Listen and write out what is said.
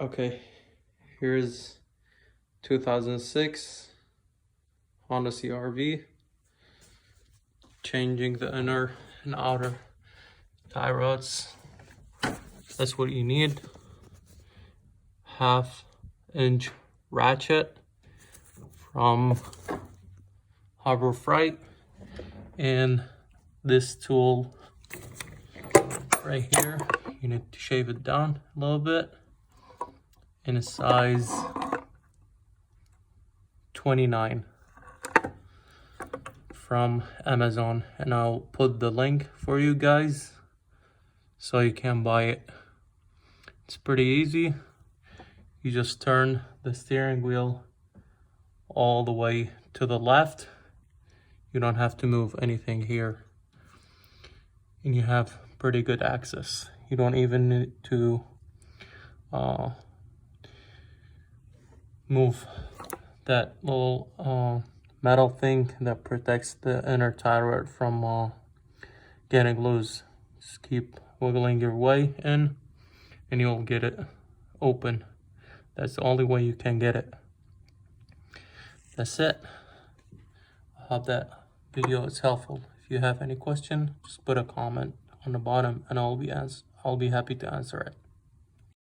Okay, here's 2006 Honda CRV. Changing the inner and outer tie rods. That's what you need. 1/2-inch ratchet from Harbor Freight, and this tool right here, you need to shave it down a little bit in a size 29 from Amazon, and I'll put the link for you guys so you can buy it. It's pretty easy. You just turn the steering wheel all the way to the left. You don't have to move anything here, and you have pretty good access. You don't even need to move that little metal thing that protects the inner tie rod from getting loose. Just keep wiggling your way in and you'll get it open. That's the only way you can get it. That's it. I hope that video is helpful. If you have any question, just put a comment on the bottom and I'll be happy to answer it.